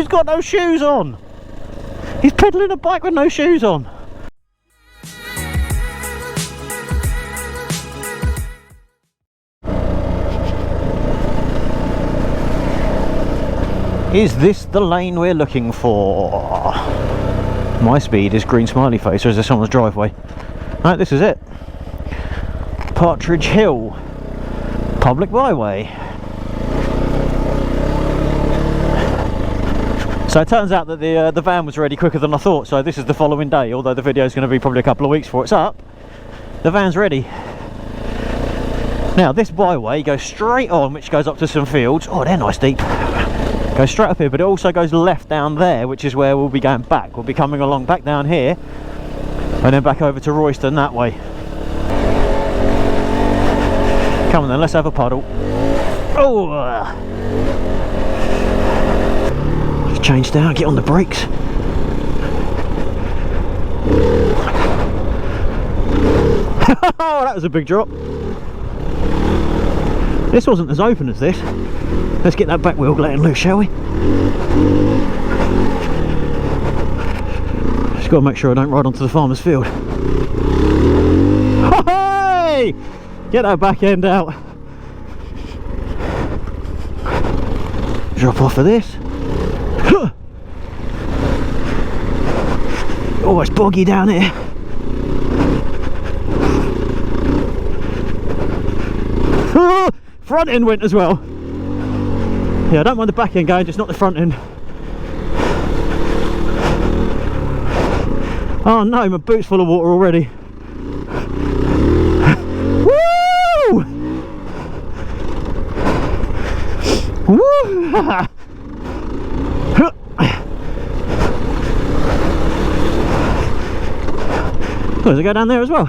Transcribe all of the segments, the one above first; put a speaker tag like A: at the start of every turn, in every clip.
A: He's got no shoes on. He's pedaling a bike with no shoes on. Is this the lane we're looking for? My speed is green smiley face, or is this someone's driveway? No, this is it. Partridge Hill, public byway. So it turns out that the van was ready quicker than I thought, so this is the following day, although the video is going to be probably a couple of weeks before it's up. The van's ready. Now this byway goes straight on, which goes up to some fields. Oh, they're nice deep. Goes straight up here, but it also goes left down there, which is where we'll be going back. We'll be coming along back down here and then back over to Royston that way. Come on then, let's have a puddle. Oh! Just change down, get on the brakes. Oh, that was a big drop. This wasn't as open as this. Let's get that back wheel letting loose, shall we? Just got to make sure I don't ride onto the farmer's field. Hey! Get that back end out. Drop off of this. Oh, it's boggy down here. Front end went as well. Yeah, I don't mind the back end going, just not the front end. Oh no, my boot's full of water already. Woo! Woo! Oh, does it go down there as well?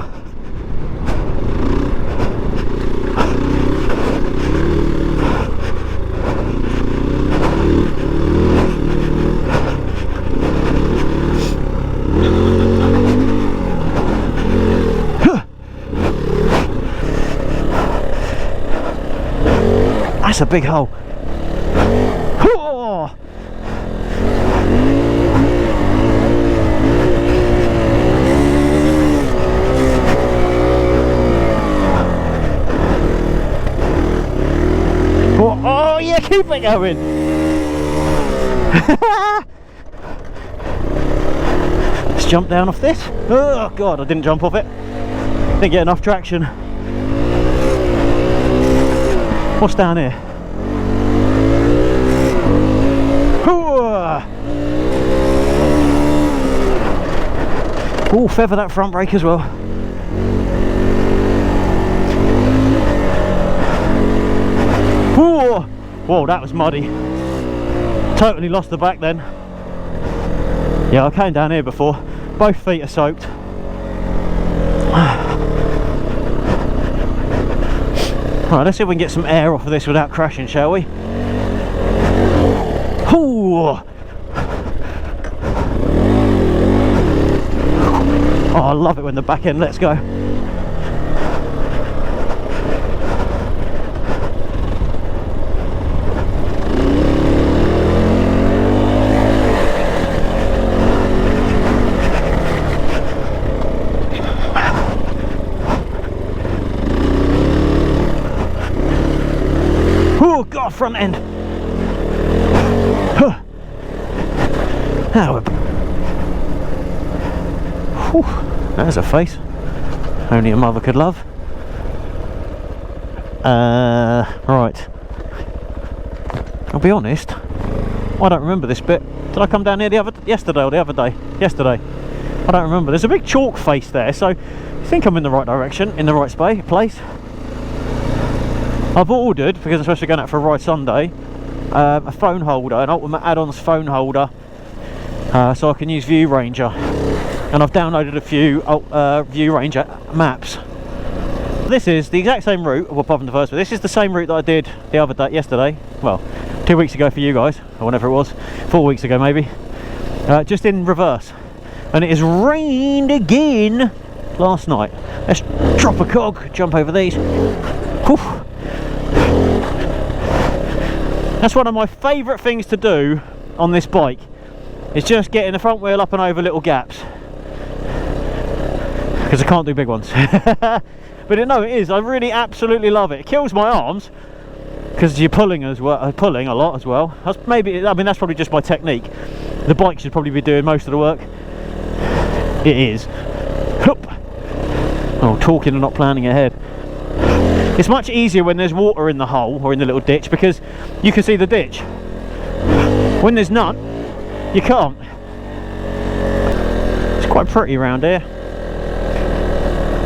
A: That's a big hole. Oh. Oh yeah, keep it going. Let's jump down off this. Oh god, I didn't jump off it. Didn't get enough traction. What's down here? Oh, feather that front brake as well. Ooh. Whoa, that was muddy. Totally lost the back then. Yeah, I came down here before. Both feet are soaked. Right, let's see if we can get some air off of this without crashing, shall we? Ooh. Oh, I love it when the back end lets go. Oh god, front end. Huh. Now there's a face only a mother could love. Right, I'll be honest, I don't remember this bit. Did I come down here yesterday or the other day? Yesterday. I don't remember. There's a big chalk face there, so I think I'm in the right direction, in the right place. I've ordered, because I'm supposed to be going out for a ride Sunday, a phone holder, an Ultimate Add-ons phone holder, so I can use View Ranger. And I've downloaded a few View Ranger maps. This is the exact same route, well, apart from the first one. This is the same route that I did the other day, yesterday. Well, 2 weeks ago for you guys, or whenever it was, 4 weeks ago maybe. Just in reverse. And it has rained again last night. Let's drop a cog, jump over these. Whew. That's one of my favourite things to do on this bike is just getting the front wheel up and over little gaps, because I can't do big ones. But no, it is. I really absolutely love it. It kills my arms because you're pulling as well, pulling a lot as well. That's maybe, I mean, that's probably just my technique. The bike should probably be doing most of the work. It is. Oh, talking and not planning ahead. It's much easier when there's water in the hole or in the little ditch, because you can see the ditch. When there's none, you can't. It's quite pretty around here.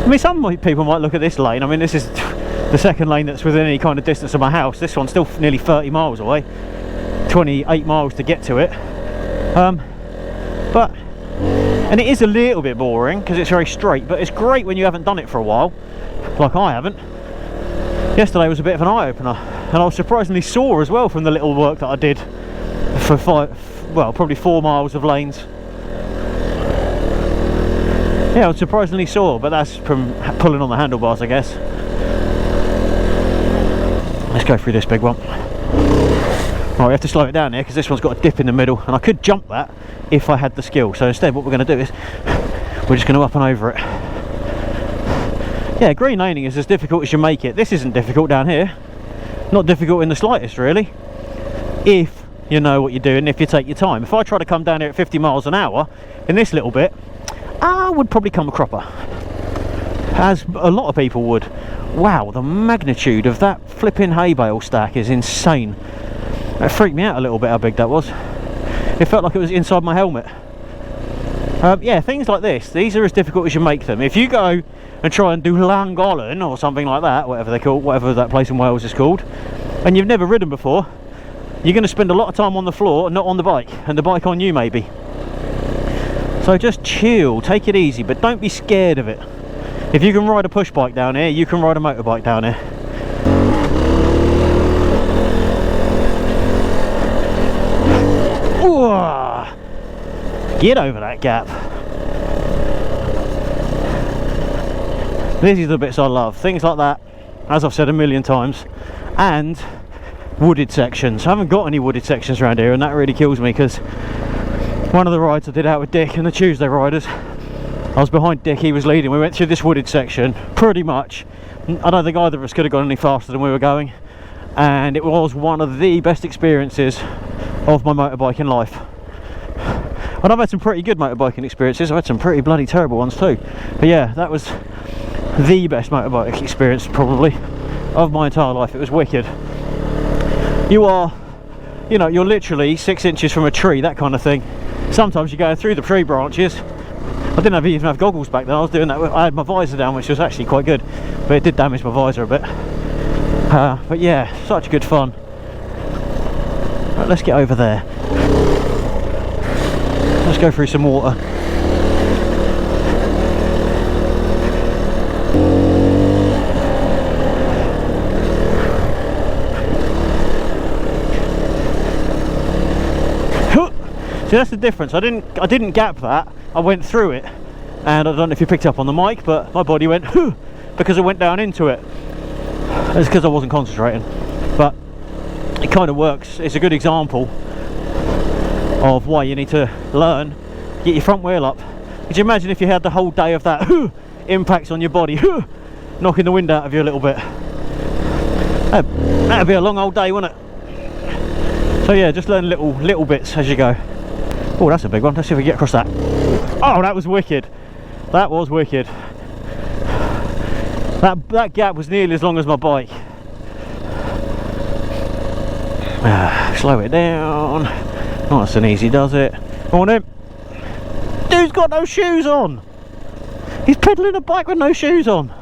A: I mean, some people might look at this lane. I mean, this is the second lane that's within any kind of distance of my house. This one's still nearly 30 miles away, 28 miles to get to it. And it is a little bit boring because it's very straight, but it's great when you haven't done it for a while, like I haven't. Yesterday was a bit of an eye-opener, and I was surprisingly sore as well from the little work that I did for probably 4 miles of lanes. Yeah, I was surprisingly sore, but that's from pulling on the handlebars, I guess. Let's go through this big one. Right, we have to slow it down here because this one's got a dip in the middle, and I could jump that if I had the skill. So instead, what we're going to do is we're just going to up and over it. Yeah, green laning is as difficult as you make it. This isn't difficult down here. Not difficult in the slightest, really, if you know what you're doing, if you take your time. If I try to come down here at 50 miles an hour in this little bit, I would probably come a cropper, as a lot of people would. Wow, the magnitude of that flipping hay bale stack is insane. That freaked me out a little bit how big that was. It felt like it was inside my helmet. Yeah, things like this, these are as difficult as you make them. If you go and try and do Llangollen or something like that, whatever they call, whatever that place in Wales is called, and you've never ridden before, you're going to spend a lot of time on the floor and not on the bike, and the bike on you maybe. So just chill, take it easy, but don't be scared of it. If you can ride a push bike down here, you can ride a motorbike down here. Ooh, get over that gap. These are the bits I love. Things like that, as I've said a million times, and wooded sections. I haven't got any wooded sections around here, and that really kills me, because one of the rides I did out with Dick and the Tuesday riders, I was behind Dick, he was leading. We went through this wooded section, pretty much. I don't think either of us could have gone any faster than we were going, and it was one of the best experiences of my motorbiking life. And I've had some pretty good motorbiking experiences. I've had some pretty bloody terrible ones too, but yeah, that was the best motorbike experience probably of my entire life. It was wicked. You are, you know, you're literally 6 inches from a tree, that kind of thing. Sometimes you're going through the tree branches. I didn't even have goggles back then. I was doing that. I had my visor down, which was actually quite good, but it did damage my visor a bit. But yeah, such good fun. Right, let's get over there. Let's go through some water. See, that's the difference. I didn't gap that. I went through it, and I don't know if you picked up on the mic, but my body went "Hoo," because I went down into it. It's because I wasn't concentrating, but it kind of works. It's a good example of why you need to learn, get your front wheel up. Could you imagine if you had the whole day of that "Hoo" impacts on your body, "Hoo," knocking the wind out of you a little bit? That'd be a long old day, wouldn't it? So yeah, just learn little bits as you go. Oh, that's a big one. Let's see if we get across that. Oh, that was wicked. That was wicked. That gap was nearly as long as my bike. Slow it down. Nice and easy does it. Come on in. Dude's got no shoes on. He's pedaling a bike with no shoes on.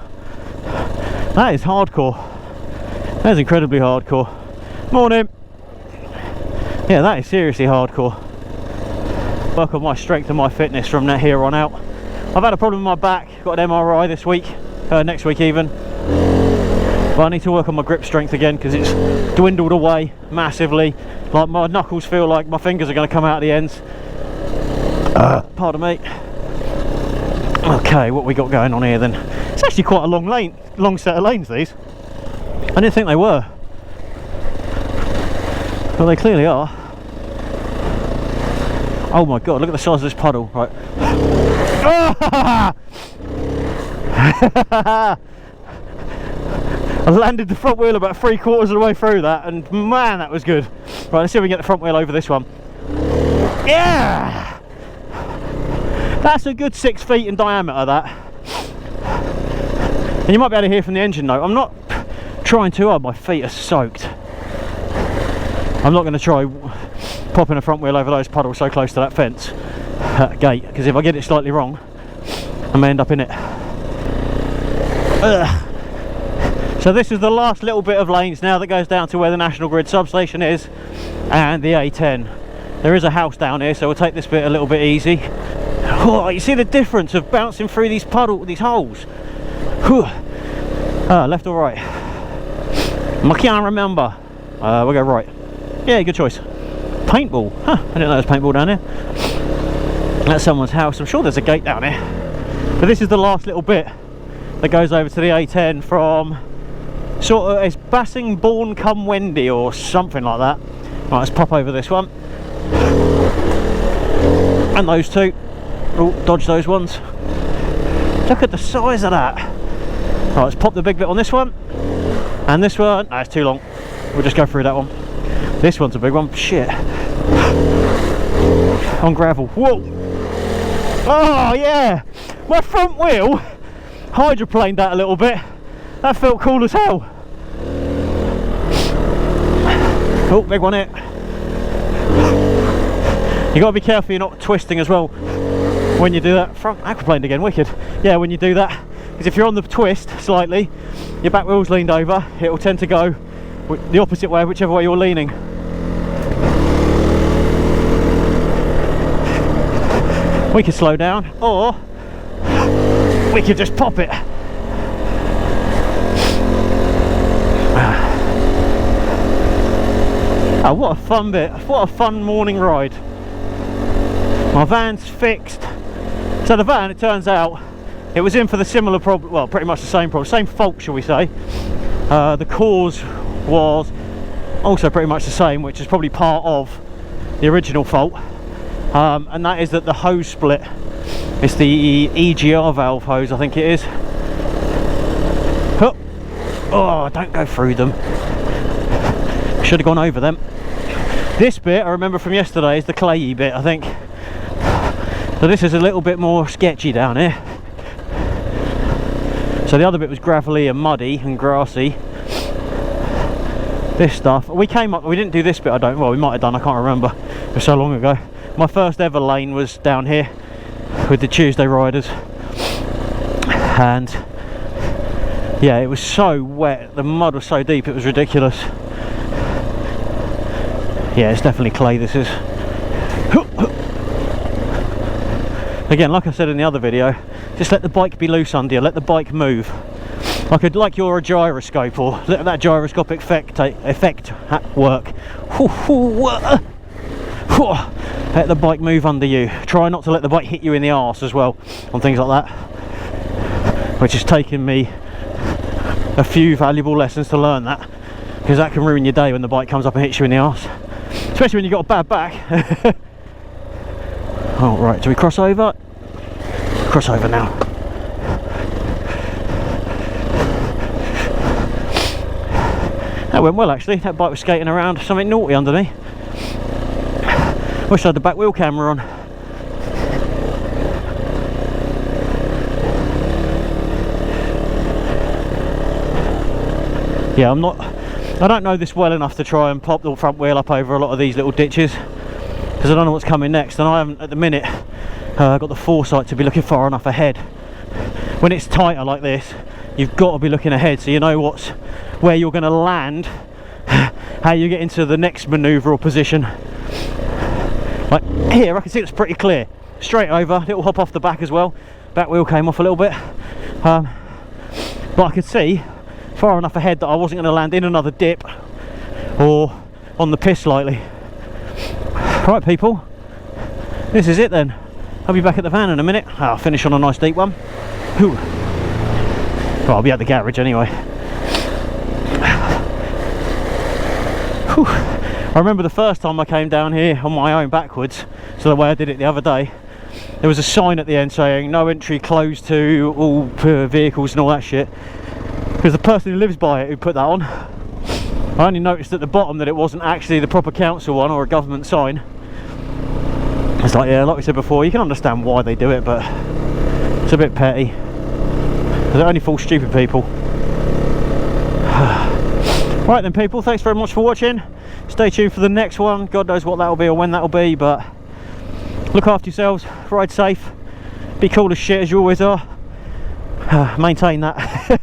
A: That is hardcore. That is incredibly hardcore. Morning. Yeah, that is seriously hardcore. Work on my strength and my fitness from here on out. I've had a problem with my back, got an MRI this week, next week even. But I need to work on my grip strength again because it's dwindled away massively. Like my knuckles feel like my fingers are going to come out the ends. Pardon me. Okay, what we got going on here then? It's actually quite a long set of lanes, these. I didn't think they were. Well, they clearly are. Oh my god, look at the size of this puddle. Right. I landed the front wheel about 3/4 of the way through that, and man, that was good. Right, let's see if we can get the front wheel over this one. Yeah! That's a good 6 feet in diameter, that. And you might be able to hear from the engine note. I'm not trying too hard, my feet are soaked. I'm not going to try popping a front wheel over those puddles so close to that fence gate, because if I get it slightly wrong, I may end up in it. Ugh. So this is the last little bit of lanes now that goes down to where the National Grid substation is and the A10. There is a house down here, so we'll take this bit a little bit easy. Oh, you see the difference of bouncing through these these holes. Left or right? I can't remember. We'll go right. Yeah, good choice. Paintball. Huh, I didn't know there was paintball down here. That's someone's house. I'm sure there's a gate down here. But this is the last little bit that goes over to the A10 from sort of, it's Bassingbourne come Wendy or something like that. Right, let's pop over this one. And those two. Oh, dodge those ones. Look at the size of that. Right, let's pop the big bit on this one. And this one, no, it's too long. We'll just go through that one. This one's a big one. Shit. On gravel. Whoa. Oh, yeah. My front wheel hydroplaned that a little bit. That felt cool as hell. Oh, big one here. You got to be careful you're not twisting as well when you do that. Front aquaplaned again, wicked. Yeah, when you do that, because if you're on the twist slightly, your back wheel's leaned over, it will tend to go the opposite way, whichever way you're leaning. We could slow down, or we could just pop it. Oh, what a fun bit. What a fun morning ride. My van's fixed. So the van, it turns out, it was in for the similar problem, well, pretty much the same problem, same fault, shall we say. The cause was also pretty much the same, which is probably part of the original fault. And that is that the hose split. It's the EGR valve hose, I think it is. Oh, don't go through them. Should have gone over them. This bit, I remember from yesterday, is the clayey bit, I think. So this is a little bit more sketchy down here. So the other bit was gravelly and muddy and grassy. This stuff, we came up, we didn't do this bit, well, we might have done, I can't remember. It was so long ago. My first ever lane was down here with the Tuesday riders. And yeah, it was so wet, the mud was so deep, it was ridiculous. Yeah, it's definitely clay, this is. Again, like I said in the other video, just let the bike be loose under you, let the bike move. Like you're a gyroscope, or let that gyroscopic effect work. Let the bike move under you. Try not to let the bike hit you in the arse as well, on things like that. Which has taken me a few valuable lessons to learn that, because that can ruin your day when the bike comes up and hits you in the arse. Especially when you've got a bad back. Oh, right, do we cross over? Cross over now. That went well actually, that bike was skating around, something naughty under me. Wish I had the back wheel camera on. Yeah, I don't know this well enough to try and pop the front wheel up over a lot of these little ditches, because I don't know what's coming next, and I haven't at the minute got the foresight to be looking far enough ahead. When it's tighter like this, you've got to be looking ahead so you know where you're going to land, how you get into the next manoeuvre or position. Like here, I can see it's pretty clear. Straight over, little hop off the back as well. Back wheel came off a little bit, but I could see far enough ahead that I wasn't going to land in another dip or on the piss slightly. Right people, this is it then. I'll be back at the van in a minute. I'll finish on a nice deep one. Well, I'll be at the garage anyway. I remember the first time I came down here on my own backwards, so the way I did it the other day, there was a sign at the end saying no entry closed to all vehicles and all that shit. Because the person who lives by it who put that on, I only noticed at the bottom that it wasn't actually the proper council one or a government sign. It's like, yeah, like we said before, you can understand why they do it, but it's a bit petty. Because it only fools stupid people. Right then people, thanks very much for watching. Stay tuned for the next one. God knows what that'll be or when that'll be, but look after yourselves, ride safe, be cool as shit as you always are. Maintain that.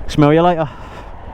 A: Smell you later.